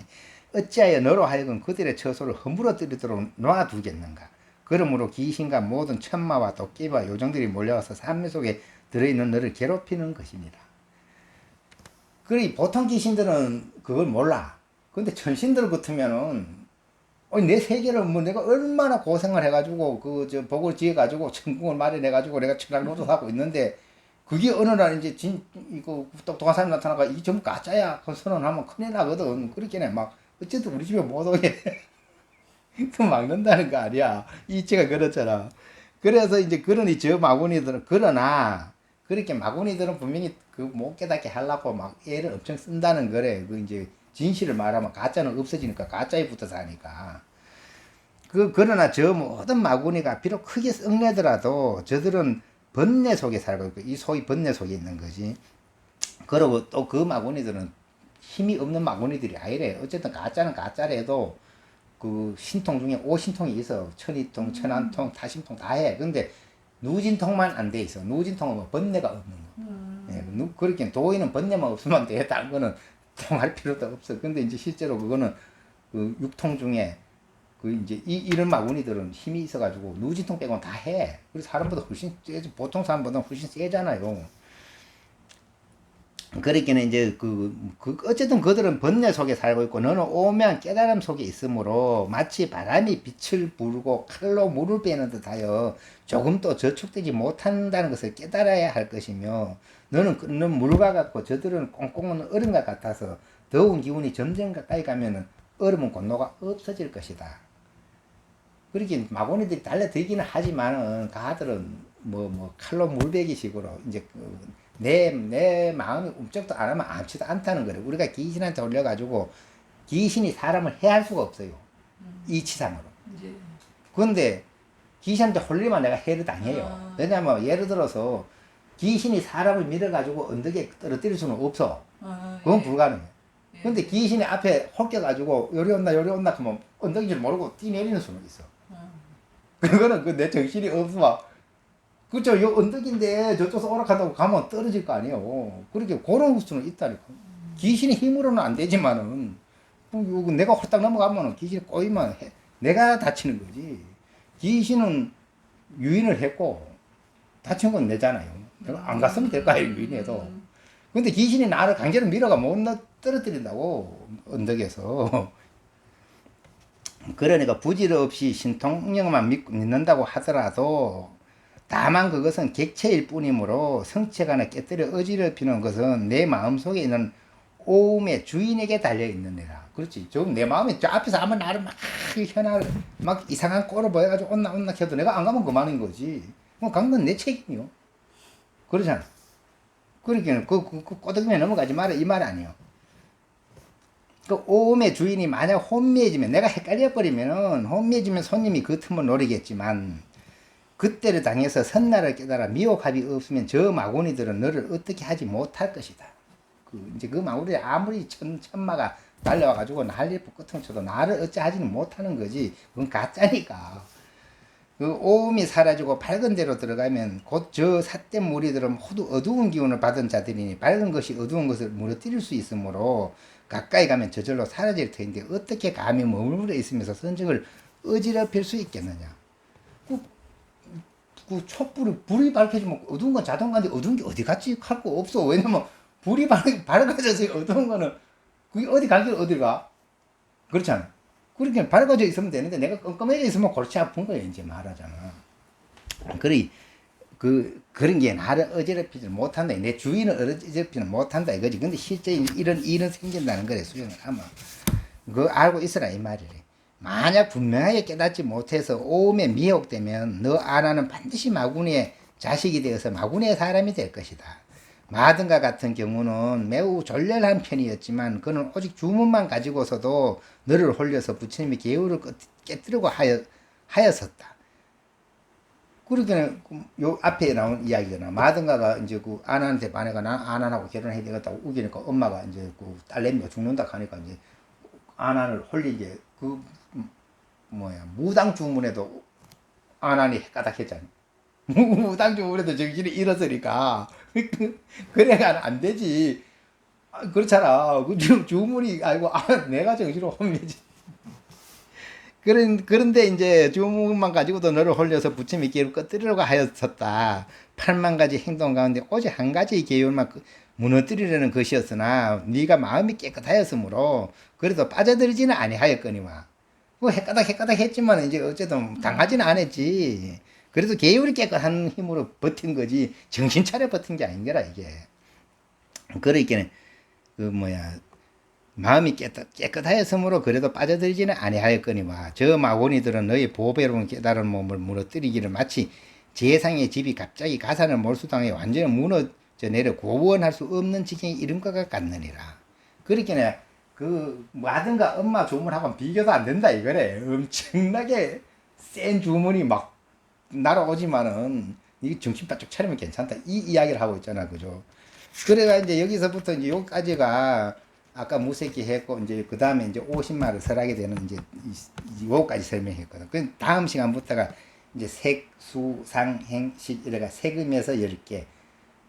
A: 어찌하여 너로 하여금 그들의 처소를 허물어뜨리도록 놔두겠는가. 그러므로 귀신과 모든 천마와 도끼와 요정들이 몰려와서 삶 속에 들어있는 너를 괴롭히는 것입니다. 그래 보통 귀신들은 그걸 몰라. 근데 천신들 같으면은 내 세계를 뭐 내가 얼마나 고생을 해가지고 그 저 복을 지어가지고 천궁을 마련해가지고 내가 천랑 노릇하고 있는데 그게 어느 날 이제 이거 똑똑한 사람이 나타나가 이게 전부 가짜야 그 선언하면 큰일 나거든. 그렇게 막 어쨌든 우리 집에 못 오게 또 막는다는 거 아니야. 이치가 그렇잖아. 그래서 이제 그러니 저 마구니들은 그러나 그렇게 마구니들은 분명히 그 못 깨닫게 하려고 막 애를 엄청 쓴다는 거래. 그 이제 진실을 말하면 가짜는 없어지니까 가짜에 붙어서 하니까. 그러나 저 모든 마구니가 비록 크게 썩내더라도 저들은 번뇌 속에 살고 있고 이 소위 번뇌 속에 있는 거지. 그리고 또 그 마구니들은 힘이 없는 마구니들이 아니래. 어쨌든 가짜는 가짜래도 그 신통 중에 5신통이 있어. 천이통, 천안통, 타신통 다 해. 근데 누진통만 안 돼 있어. 누진통은 뭐 번뇌가 없는 거. 예, 그렇게 도인은 번뇌만 없으면 돼. 다른 거는 통할 필요도 없어. 근데 이제 실제로 그거는 그 육통 중에 그 이제 이런 마구니들은 힘이 있어가지고 누진통 빼고는 다 해. 그래서 사람보다 훨씬 세지. 보통 사람보다 훨씬 세잖아요. 그렇게는 이제 어쨌든 그들은 번뇌 속에 살고 있고 너는 오면 깨달음 속에 있으므로 마치 바람이 빛을 부르고 칼로 물을 빼는 듯하여 조금도 저촉되지 못한다는 것을 깨달아야 할 것이며 너는 끓는 물과 같고 저들은 꽁꽁은 얼음과 같아서 더운 기운이 점점 가까이 가면은 얼음은 곧노가 없어질 것이다. 그렇게 마구니들이 달려들기는 하지만은 가들은 뭐 칼로 물베기 식으로 이제 내 마음이 움쩍도 안 하면 암치도 않다는 거래. 우리가 귀신한테 올려가지고 귀신이 사람을 해할 수가 없어요. 이치상으로. 그런데 귀신한테 홀리면 내가 해를 당해요. 왜냐면 예를 들어서 귀신이 사람을 밀어가지고 언덕에 떨어뜨릴 수는 없어. 그건 불가능해. 근데 귀신이 앞에 홀겨가지고 요리 온나 하면 언덕인 줄 모르고 뛰내리는 수는 있어. 그거는 내 정신이 없으면 그쵸, 요 언덕인데 저쪽에서 오락한다고 가면 떨어질 거 아니에요. 그렇게 그런 수는 있다니까. 귀신의 힘으로는 안 되지만은 내가 홀딱 넘어가면은 귀신이 꼬이면 내가 다치는 거지. 귀신은 유인을 했고 다친 건 내잖아요. 내가 안 갔으면 될까요, 유인해도. 근데 귀신이 나를 강제로 밀어가 못 떨어뜨린다고 언덕에서. 그러니까 부질없이 신통력만 믿는다고 하더라도 다만 그것은 객체일 뿐이므로 성체간에 깨뜨려 어지럽히는 것은 내 마음속에 있는 오음의 주인에게 달려있느니라. 그렇지. 지금 내 마음이 저 앞에서 아무 나를 막 현할 막 이상한 꼴을 보여가지고 온나 해도 내가 안 가면 그만인 거지. 간 건 내 책임이요. 그러잖아. 그러니까 그 꼬드기에 넘어가지 마라 이 말 아니요. 그 오음의 주인이 만약 혼미해지면 내가 헷갈려 버리면은 혼미해지면 손님이 그 틈을 노리겠지만 그때를 당해서 선나를 깨달아 미혹합이 없으면 저 마구니들은 너를 어떻게 하지 못할 것이다. 이제 그 마구니 아무리 천마가 달려와가지고 난리 끝을 쳐도 나를 어찌하지는 못하는 거지. 그건 가짜니까. 그 오음이 사라지고 밝은 데로 들어가면 곧 저 삿된 무리들은 모두 어두운 기운을 받은 자들이니 밝은 것이 어두운 것을 무너뜨릴 수 있으므로 가까이 가면 저절로 사라질 터인데 어떻게 감히 머물러 있으면서 선정을 어지럽힐 수 있겠느냐. 그 촛불이 불이 밝혀지면 어두운 건 자동가인데 어두운 게 어디 갔지 할 거 없어. 왜냐면 불이 밝아져서 어두운 거는 그게 어디 가길 어디 가? 그렇잖아. 그렇게 밝아져 있으면 되는데 내가 껌껌해져 있으면 골치 아픈 거야 이제 말하잖아. 그런 게 나를 어지럽히지 못한다. 내 주인을 어지럽히지 못한다 이거지. 근데 실제 이런 일은 생긴다는 거래 수용을 하면. 그거 알고 있으라 이 말이래. 만약 분명하게 깨닫지 못해서 오음에 미혹되면 너 아나는 반드시 마구니의 자식이 되어서 마구니의 사람이 될 것이다. 마든과 같은 경우는 매우 졸렬한 편이었지만 그는 오직 주문만 가지고서도 너를 홀려서 부처님의 계율을 깨뜨리고 하였었다. 그러니까 요 앞에 나온 이야기잖아. 마든가가 이제 그 아나한테 반해가 난 아나하고 결혼해야 되겠다고 우기니까 엄마가 이제 그 딸내미가 죽는다 하니까 이제 아나를 홀리게 무당 주문에도 아나니 까닥했잖아. 무당 주문에도 정신이 잃었으니까 그래가 안 되지. 그렇잖아. 그 주문이 아이고 내가 정신을 혼미지. 그런데 이제 주문만 가지고도 너를 홀려서 부처님의 계율을 꺼뜨리려고 하였었다. 8만 가지 행동 가운데 오직 한 가지 계율만 무너뜨리려는 것이었으나 네가 마음이 깨끗하였으므로 그래도 빠져들지는 아니하였거니와. 뭐 헷가닥 했지만 이제 어쨌든 당하지는 않았지. 그래도 계율이 깨끗한 힘으로 버틴 거지 정신 차려 버틴 게 아닌 거라 이게. 그러니까 그 뭐야 마음이 깨끗하였으므로 그래도 빠져들지는 아니하였거니와 저 마고니들은 너희 보배로운 깨달은 몸을 무너뜨리기를 마치 재상의 집이 갑자기 가산을 몰수당해 완전히 무너져 내려 구원할 수 없는 지경에 이른 것과 같느니라. 그러니까 그 뭐하든가 엄마 주문하고 비교도 안 된다 이거래. 엄청나게 센 주문이 막 날아오지만은 이게 정신 바짝 차리면 괜찮다 이 이야기를 하고 있잖아, 그죠? 그래가 이제 여기서부터 이제 여기까지가 아까 무색기 했고 이제 그 다음에 이제 50마를 설하게 되는 이제 요까지 설명했거든. 그 다음 시간부터가 이제 색, 수, 상, 행, 식 이래가 색음에서 10개,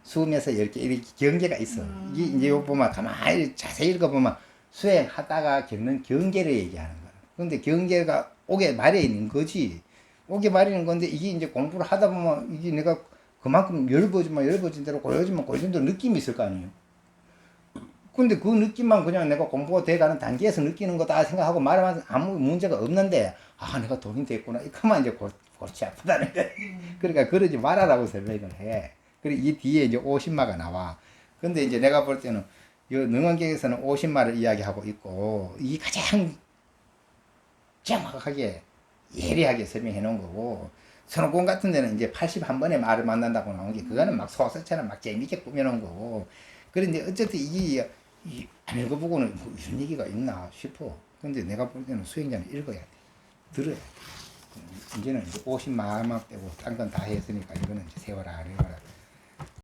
A: 수음에서 10개 이렇게 경계가 있어. 이게 이제 요 보면 가만히 자세히 읽어보면 수행하다가 겪는 경계를 얘기하는 거야. 근데 경계가 옥에 말해 있는 거지. 옥에 말해 있는 건데 이게 이제 공부를 하다 보면 이게 내가 그만큼 열어진 대로 고여진 대로 느낌이 있을 거 아니에요. 근데 그 느낌만 그냥 내가 공부가 돼가는 단계에서 느끼는 거다 생각하고 말하면 아무 문제가 없는데, 아, 내가 돈이 됐구나. 이거만 이제 골치 아프다는 거야. 그러니까 그러지 말아라고 설명을 해. 그리고 이 뒤에 이제 50마가 나와. 근데 이제 내가 볼 때는, 이 능언경에서는 50마를 이야기하고 있고, 이 가장 정확하게, 예리하게 설명해 놓은 거고, 선호공 같은 데는 이제 81번의 말을 만난다고 나온 게, 그거는 막 소설처럼 막 재밌게 꾸며놓은 거고, 그런데 어쨌든 안 읽어보고는 뭐 이런 얘기가 있나 싶어. 근데 내가 볼 때는 수행자는 읽어야 돼. 들어야 돼. 이제는 이제 50마음만 빼고 딴 건 다 했으니까 이거는 이제 세워라, 안 해워라.